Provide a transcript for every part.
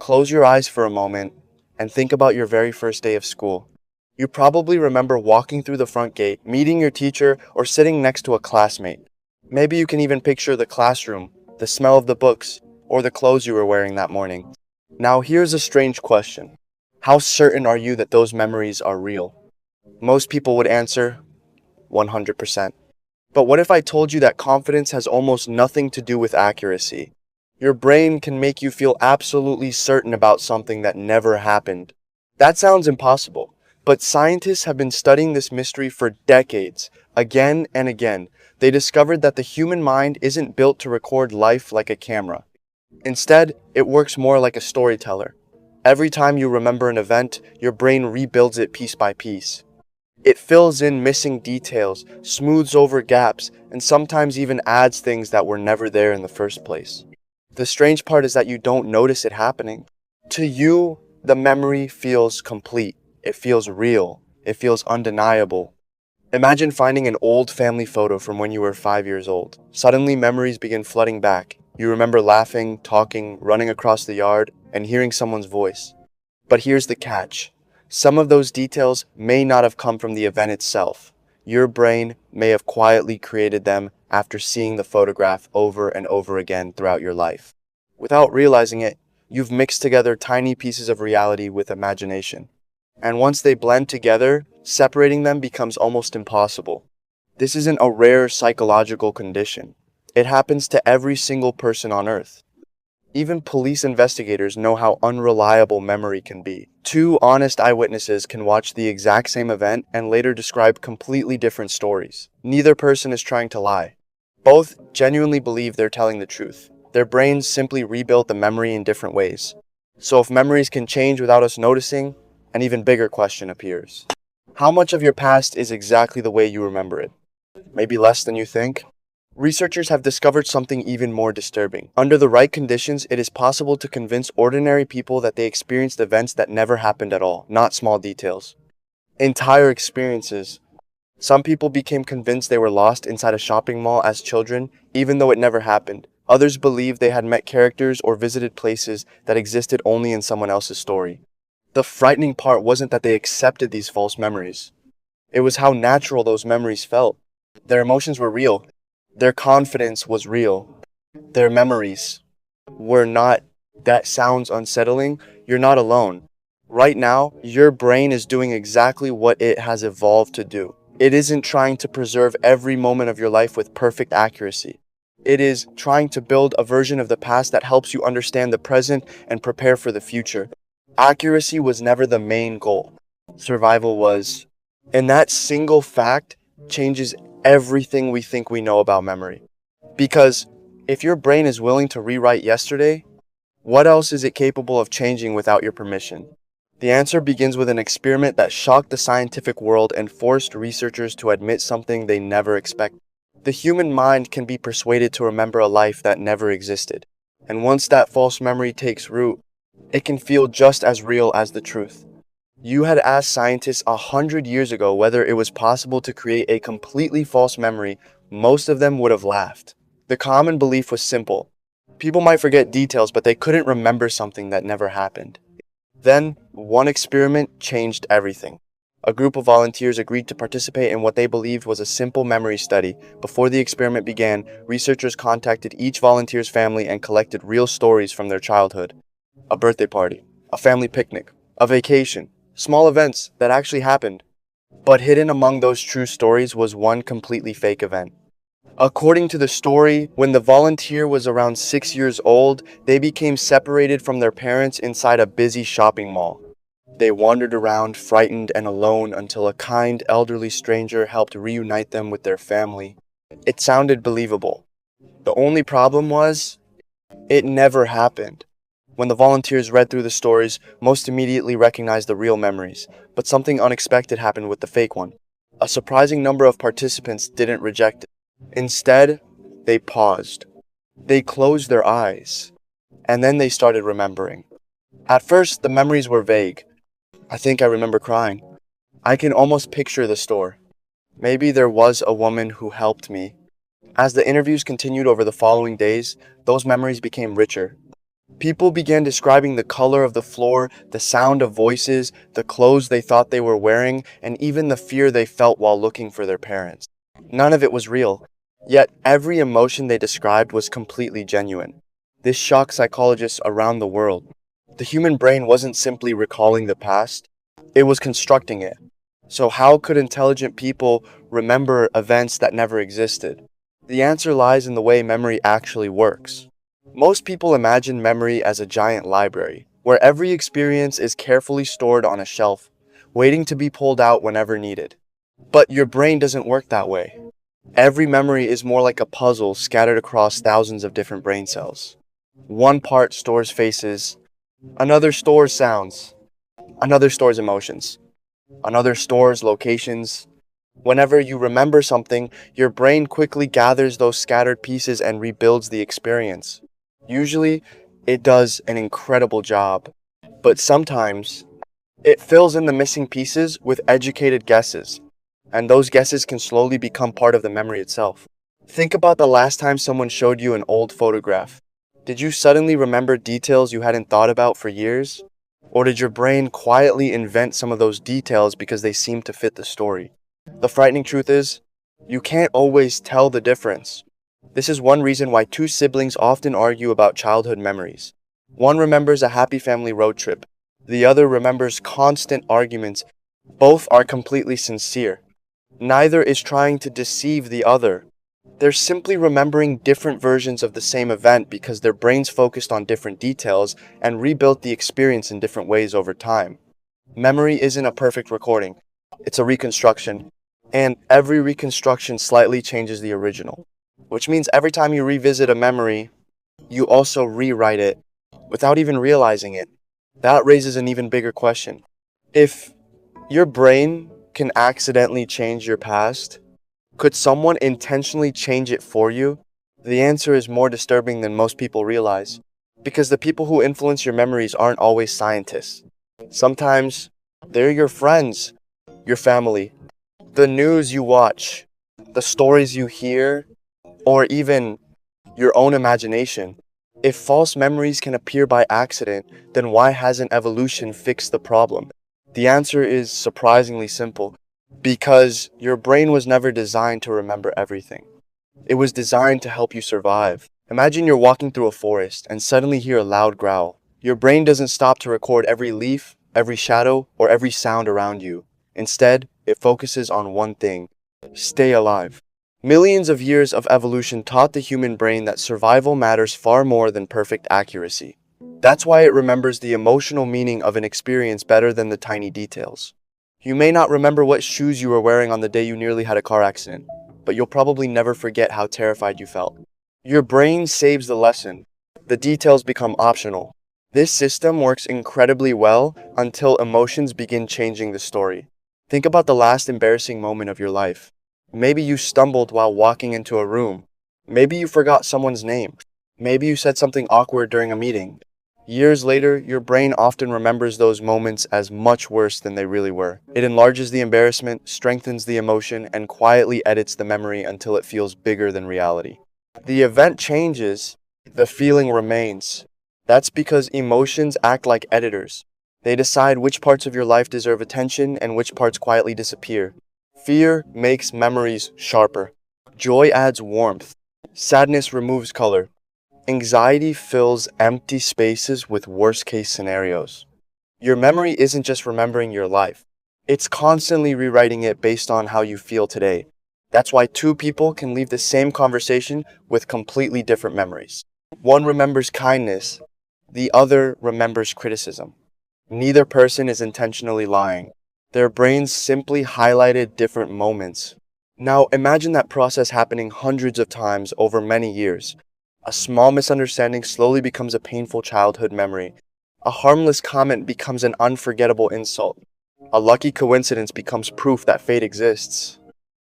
Close your eyes for a moment and think about your very first day of school. You probably remember walking through the front gate, meeting your teacher, or sitting next to a classmate. Maybe you can even picture the classroom, the smell of the books, or the clothes you were wearing that morning. Now here's a strange question. How certain are you that those memories are real? Most people would answer 100%. But what if I told you that confidence has almost nothing to do with accuracy? Your brain can make you feel absolutely certain about something that never happened. That sounds impossible, but scientists have been studying this mystery for decades. Again and again, they discovered that the human mind isn't built to record life like a camera. Instead, it works more like a storyteller. Every time you remember an event, your brain rebuilds it piece by piece. It fills in missing details, smooths over gaps, and sometimes even adds things that were never there in the first place. The strange part is that you don't notice it happening. To you, the memory feels complete. It feels real. It feels undeniable. Imagine finding an old family photo from when you were 5 years old. Suddenly, memories begin flooding back. You remember laughing, talking, running across the yard, and hearing someone's voice. But here's the catch. Some of those details may not have come from the event itself. Your brain may have quietly created them after seeing the photograph over and over again throughout your life. Without realizing it, you've mixed together tiny pieces of reality with imagination. And once they blend together, separating them becomes almost impossible. This isn't a rare psychological condition. It happens to every single person on Earth. Even police investigators know how unreliable memory can be. Two honest eyewitnesses can watch the exact same event and later describe completely different stories. Neither person is trying to lie. Both genuinely believe they're telling the truth. Their brains simply rebuilt the memory in different ways. So if memories can change without us noticing, an even bigger question appears. How much of your past is exactly the way you remember it? Maybe less than you think? Researchers have discovered something even more disturbing. Under the right conditions, it is possible to convince ordinary people that they experienced events that never happened at all, not small details. Entire experiences. Some people became convinced they were lost inside a shopping mall as children, even though it never happened. Others believed they had met characters or visited places that existed only in someone else's story. The frightening part wasn't that they accepted these false memories. It was how natural those memories felt. Their emotions were real. Their confidence was real. Their memories were not. That sounds unsettling. You're not alone. Right now, your brain is doing exactly what it has evolved to do. It isn't trying to preserve every moment of your life with perfect accuracy. It is trying to build a version of the past that helps you understand the present and prepare for the future. Accuracy was never the main goal. Survival was. And that single fact changes everything we think we know about memory. Because if your brain is willing to rewrite yesterday, what else is it capable of changing without your permission? The answer begins with an experiment that shocked the scientific world and forced researchers to admit something they never expected. The human mind can be persuaded to remember a life that never existed. And once that false memory takes root, it can feel just as real as the truth. You had asked scientists 100 years ago whether it was possible to create a completely false memory, most of them would have laughed. The common belief was simple. People might forget details, but they couldn't remember something that never happened. Then, one experiment changed everything. A group of volunteers agreed to participate in what they believed was a simple memory study. Before the experiment began, researchers contacted each volunteer's family and collected real stories from their childhood. A birthday party, a family picnic, a vacation. Small events that actually happened. But hidden among those true stories was one completely fake event. According to the story, when the volunteer was around 6 years old, they became separated from their parents inside a busy shopping mall. They wandered around, frightened and alone, until a kind elderly stranger helped reunite them with their family. It sounded believable. The only problem was, it never happened. When the volunteers read through the stories, most immediately recognized the real memories, but something unexpected happened with the fake one. A surprising number of participants didn't reject it. Instead, they paused. They closed their eyes, and then they started remembering. At first, the memories were vague. I think I remember crying. I can almost picture the store. Maybe there was a woman who helped me. As the interviews continued over the following days, those memories became richer. People began describing the color of the floor, the sound of voices, the clothes they thought they were wearing, and even the fear they felt while looking for their parents. None of it was real, yet every emotion they described was completely genuine. This shocked psychologists around the world. The human brain wasn't simply recalling the past, it was constructing it. So, how could intelligent people remember events that never existed? The answer lies in the way memory actually works. Most people imagine memory as a giant library, where every experience is carefully stored on a shelf, waiting to be pulled out whenever needed. But your brain doesn't work that way. Every memory is more like a puzzle scattered across thousands of different brain cells. One part stores faces, another stores sounds, another stores emotions, another stores locations. Whenever you remember something, your brain quickly gathers those scattered pieces and rebuilds the experience. Usually, it does an incredible job, but sometimes it fills in the missing pieces with educated guesses, and those guesses can slowly become part of the memory itself. Think about the last time someone showed you an old photograph. Did you suddenly remember details you hadn't thought about for years? Or did your brain quietly invent some of those details because they seemed to fit the story? The frightening truth is, you can't always tell the difference. This is one reason why two siblings often argue about childhood memories. One remembers a happy family road trip. The other remembers constant arguments. Both are completely sincere. Neither is trying to deceive the other. They're simply remembering different versions of the same event because their brains focused on different details and rebuilt the experience in different ways over time. Memory isn't a perfect recording, it's a reconstruction. And every reconstruction slightly changes the original. Which means every time you revisit a memory, you also rewrite it without even realizing it. That raises an even bigger question. If your brain can accidentally change your past, could someone intentionally change it for you? The answer is more disturbing than most people realize, because the people who influence your memories aren't always scientists. Sometimes they're your friends, your family, the news you watch, the stories you hear, or even your own imagination. If false memories can appear by accident, then why hasn't evolution fixed the problem? The answer is surprisingly simple. Because your brain was never designed to remember everything. It was designed to help you survive. Imagine you're walking through a forest and suddenly hear a loud growl. Your brain doesn't stop to record every leaf, every shadow, or every sound around you. Instead, it focuses on one thing: stay alive. Millions of years of evolution taught the human brain that survival matters far more than perfect accuracy. That's why it remembers the emotional meaning of an experience better than the tiny details. You may not remember what shoes you were wearing on the day you nearly had a car accident, but you'll probably never forget how terrified you felt. Your brain saves the lesson. The details become optional. This system works incredibly well until emotions begin changing the story. Think about the last embarrassing moment of your life. Maybe you stumbled while walking into a room. Maybe you forgot someone's name. Maybe you said something awkward during a meeting. Years later, your brain often remembers those moments as much worse than they really were. It enlarges the embarrassment, strengthens the emotion, and quietly edits the memory until it feels bigger than reality. The event changes, the feeling remains. That's because emotions act like editors. They decide which parts of your life deserve attention and which parts quietly disappear. Fear makes memories sharper. Joy adds warmth. Sadness removes color. Anxiety fills empty spaces with worst-case scenarios. Your memory isn't just remembering your life. It's constantly rewriting it based on how you feel today. That's why two people can leave the same conversation with completely different memories. One remembers kindness, the other remembers criticism. Neither person is intentionally lying. Their brains simply highlighted different moments. Now imagine that process happening hundreds of times over many years. A small misunderstanding slowly becomes a painful childhood memory. A harmless comment becomes an unforgettable insult. A lucky coincidence becomes proof that fate exists.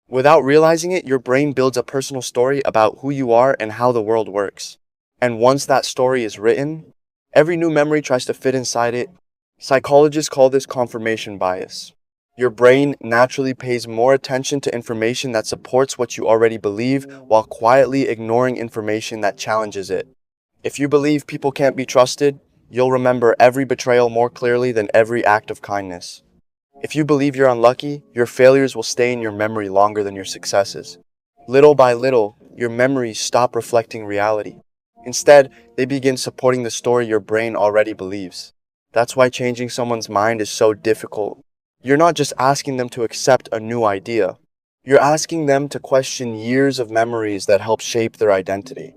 Without realizing it, your brain builds a personal story about who you are and how the world works. And once that story is written, every new memory tries to fit inside it. Psychologists call this confirmation bias. Your brain naturally pays more attention to information that supports what you already believe while quietly ignoring information that challenges it. If you believe people can't be trusted, you'll remember every betrayal more clearly than every act of kindness. If you believe you're unlucky, your failures will stay in your memory longer than your successes. Little by little, your memories stop reflecting reality. Instead, they begin supporting the story your brain already believes. That's why changing someone's mind is so difficult. You're not just asking them to accept a new idea. You're asking them to question years of memories that help shape their identity.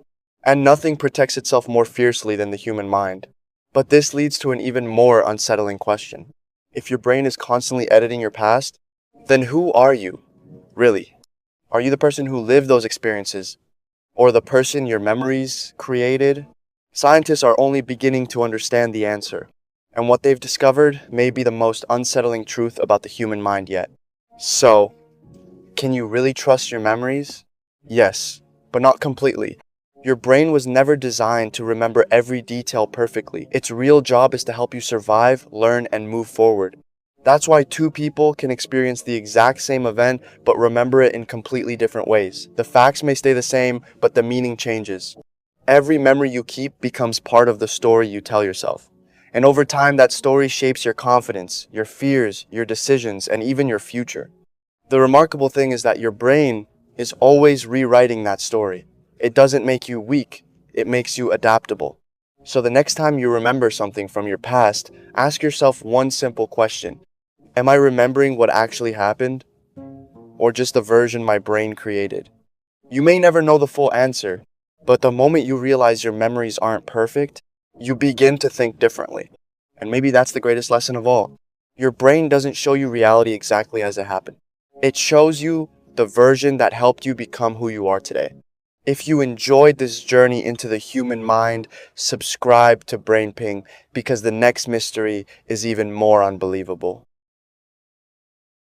And nothing protects itself more fiercely than the human mind. But this leads to an even more unsettling question. If your brain is constantly editing your past, then who are you, really? Are you the person who lived those experiences, or the person your memories created? Scientists are only beginning to understand the answer, and what they've discovered may be the most unsettling truth about the human mind yet. So, can you really trust your memories? Yes, but not completely. Your brain was never designed to remember every detail perfectly. Its real job is to help you survive, learn, and move forward. That's why two people can experience the exact same event but remember it in completely different ways. The facts may stay the same, but the meaning changes. Every memory you keep becomes part of the story you tell yourself. And over time, that story shapes your confidence, your fears, your decisions, and even your future. The remarkable thing is that your brain is always rewriting that story. It doesn't make you weak, it makes you adaptable. So the next time you remember something from your past, ask yourself one simple question. Am I remembering what actually happened, or just the version my brain created? You may never know the full answer, but the moment you realize your memories aren't perfect, you begin to think differently. And maybe that's the greatest lesson of all. Your brain doesn't show you reality exactly as it happened. It shows you the version that helped you become who you are today. If you enjoyed this journey into the human mind, subscribe to Brain Ping because the next mystery is even more unbelievable.